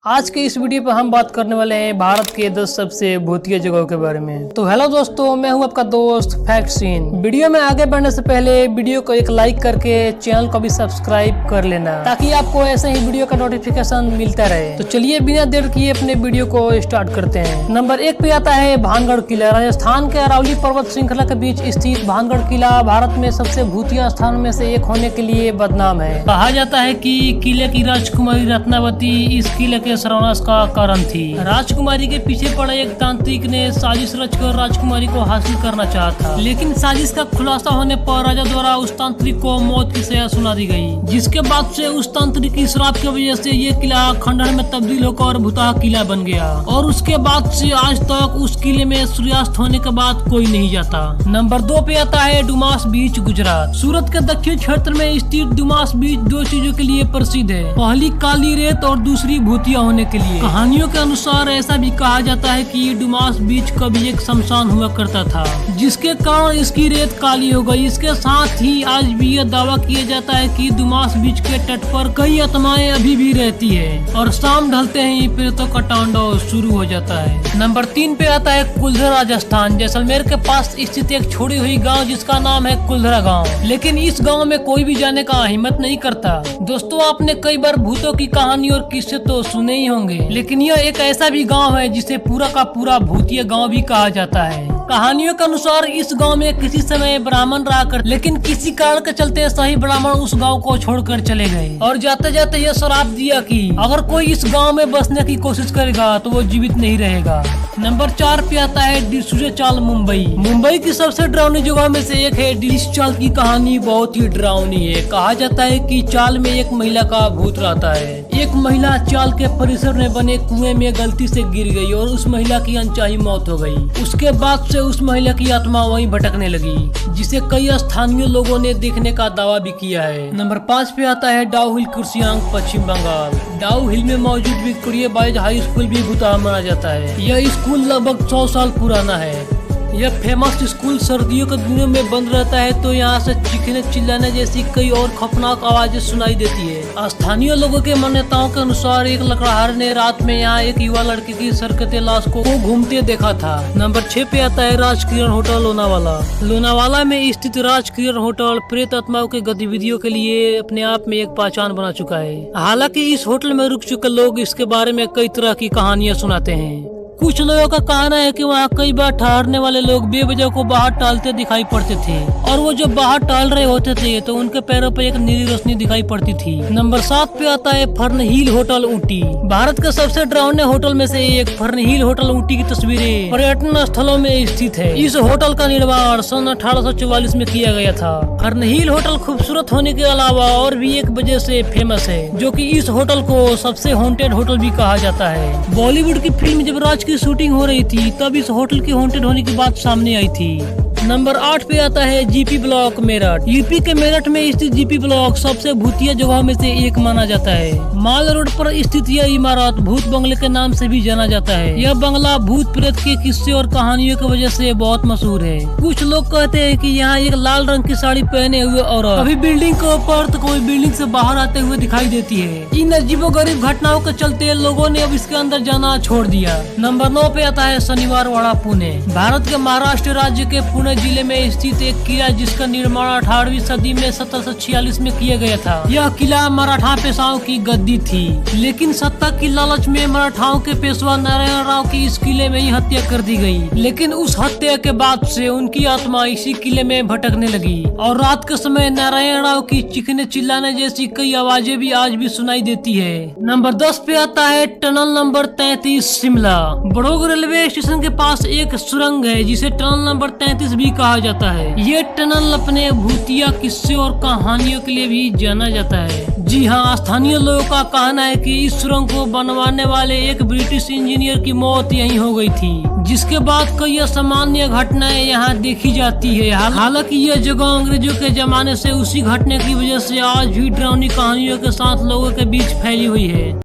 आज के इस वीडियो पर हम बात करने वाले हैं भारत के 10 सबसे भूतिया जगहों के बारे में। तो हेलो दोस्तों, मैं हूं आपका दोस्त फैक्ट सीन। वीडियो में आगे बढ़ने से पहले वीडियो को एक लाइक करके चैनल को भी सब्सक्राइब कर लेना, ताकि आपको ऐसे ही वीडियो का नोटिफिकेशन मिलता रहे। तो चलिए बिना देर किए अपने वीडियो को स्टार्ट करते हैं। नंबर 1 पे आता है भानगढ़ किला। राजस्थान के अरावली पर्वत श्रृंखला के बीच स्थित भानगढ़ किला भारत में सबसे भूतिया स्थानों में से एक होने के लिए बदनाम है। कहा जाता है कि किले की राजकुमारी रत्नावती इस किले के सर्वनाश का कारण थी। राजकुमारी के पीछे पड़े एक तांत्रिक ने साजिश रचकर राजकुमारी को हासिल करना चाहा था, लेकिन साजिश का खुलासा होने पर राजा द्वारा उस तांत्रिक को मौत की सजा सुना दी गई, जिसके बाद से उस तांत्रिक की श्राप की वजह से ये किला खंडहर में तब्दील होकर भूतहा किला बन गया, और उसके बाद से आज तक उस किले में सूर्यास्त होने के बाद कोई नहीं जाता। नंबर 2 पे आता है डुमास बीच, गुजरात। सूरत के दक्षिण क्षेत्र में स्थित डुमास बीच दो चीजों के लिए प्रसिद्ध है, पहली काली रेत और दूसरी भूतिया होने के लिए। कहानियों के अनुसार ऐसा भी कहा जाता है कि डुमास बीच कभी एक शमशान हुआ करता था, जिसके कारण इसकी रेत काली हो गई। इसके साथ ही आज भी यह दावा किया जाता है कि डुमास बीच के तट पर कई आत्माएं अभी भी रहती है, और शाम ढलते ही प्रेतों का तांडव शुरू हो जाता है। नंबर 3 पे आता है कुल्धरा, राजस्थान। जैसलमेर के पास स्थित एक छोड़ी हुई गाँव जिसका नाम है कुल्धरा गाँव, लेकिन इस गाँव में कोई भी जाने का हिम्मत नहीं करता। दोस्तों, आपने कई बार भूतों की कहानी और किस्से तो सुने ही होंगे, लेकिन यह एक ऐसा भी गांव है जिसे पूरा का पूरा भूतिया गांव भी कहा जाता है। कहानियों के अनुसार इस गांव में किसी समय ब्राह्मण रहा कर, लेकिन किसी कारण के चलते सही ब्राह्मण उस गांव को छोड़कर चले गए, और जाते जाते यह श्राप दिया कि अगर कोई इस गांव में बसने की कोशिश करेगा तो वो जीवित नहीं रहेगा। नंबर 4 पे आता है डिसूजा चाल, मुंबई। मुंबई की सबसे डरावनी जगह में से एक है। इस चाल की कहानी बहुत ही डरावनी है। कहा जाता है कि चाल में एक महिला का भूत रहता है। एक महिला चाल के परिसर में बने कुएं में गलती से गिर गई और उस महिला की अनचाही मौत हो गई। उसके बाद से उस महिला की आत्मा वहीं भटकने लगी, जिसे कई स्थानीय लोगों ने देखने का दावा भी किया है। नंबर 5 पे आता है डाउ हिल, कुर्सियांग, पश्चिम बंगाल। डाउ हिल में मौजूद विक्टोरिया बॉयज हाई स्कूल भी भूतहा माना जाता है। यह स्कूल लगभग 100 साल पुराना है। यह फेमस स्कूल सर्दियों के दिनों में बंद रहता है, तो यहाँ से चीखने चिल्लाने जैसी कई और खौफनाक आवाजें सुनाई देती है। स्थानीय लोगों के मान्यताओं के अनुसार एक लकड़हार ने रात में यहाँ एक युवा लड़की की सरकते लाश को घूमते देखा था। नंबर 6 पे आता है राजकिरण होटल, लोनावाला। लोनावाला में स्थित राजकिरण होटल प्रेत आत्माओं की गतिविधियों के लिए अपने आप में एक पहचान बना चुका है। हालांकि इस होटल में रुक चुके लोग इसके बारे में कई तरह की कहानियां सुनाते हैं। कुछ लोगों का कहना है कि वहाँ कई बार ठहरने वाले लोग बेवजह को बाहर टहलते दिखाई पड़ते थे, और वो जो बाहर टहल रहे होते थे तो उनके पैरों पर एक नीली रोशनी दिखाई पड़ती थी। नंबर 7 पे आता है फर्नहील होटल, ऊटी। भारत के सबसे डरावने होटल में से एक फर्नहील होटल ऊटी की तस्वीरें पर्यटन स्थलों में स्थित है। इस होटल का निर्माण सन 1844 में किया गया था। फर्नहील होटल खूबसूरत होने के अलावा और भी एक वजह से फेमस है, जो कि इस होटल को सबसे हॉन्टेड होटल भी कहा जाता है। बॉलीवुड की फिल्म जब राज की शूटिंग हो रही थी तब इस होटल की हॉन्टेड होने की बात सामने आई थी। नंबर 8 पे आता है जीपी ब्लॉक, मेरठ। यूपी के मेरठ में स्थित जीपी ब्लॉक सबसे भूतिया जगहों में से एक माना जाता है। माल रोड पर स्थित यह इमारत भूत बंगले के नाम से भी जाना जाता है। यह बंगला भूत प्रेत के किस्से और कहानियों की वजह से बहुत मशहूर है। कुछ लोग कहते हैं कि यहाँ एक लाल रंग की साड़ी पहने हुए औरत कभी बिल्डिंग के ऊपर तो कोई बिल्डिंग से बाहर आते हुए दिखाई देती है। इन अजीबोगरीब घटनाओं के चलते लोगों ने अब इसके अंदर जाना छोड़ दिया। नंबर 9 पे आता है शनिवार वाड़ा, पुणे। भारत के महाराष्ट्र राज्य के पुणे जिले में स्थित एक किला जिसका निर्माण 18वीं सदी में 1746 में किया गया था। यह किला मराठा पेशवाओं की गद्दी थी, लेकिन सत्ता की लालच में मराठाओं के पेशवा नारायण राव की इस किले में ही हत्या कर दी गई। लेकिन उस हत्या के बाद से उनकी आत्मा इसी किले में भटकने लगी, और रात के समय नारायण राव की चीखने चिल्लाने जैसी कई आवाजें भी आज भी सुनाई देती है। नंबर 10 पे आता है tunnel number 33, Shimla. Barog railway station के पास एक सुरंग है जिसे टनल नंबर 33 भी कहा जाता है। ये टनल अपने भूतिया किस्से और कहानियों के लिए भी जाना जाता है। जी हाँ, स्थानीय लोगों का कहना है कि इस सुरंग को बनवाने वाले एक ब्रिटिश इंजीनियर की मौत यहीं हो गई थी, जिसके बाद कई असामान्य घटनाएं यहाँ देखी जाती है। हालांकि यह जगह अंग्रेजों के जमाने से उसी घटने की वजह से आज भी डरावनी कहानियों के साथ लोगों के बीच फैली हुई है।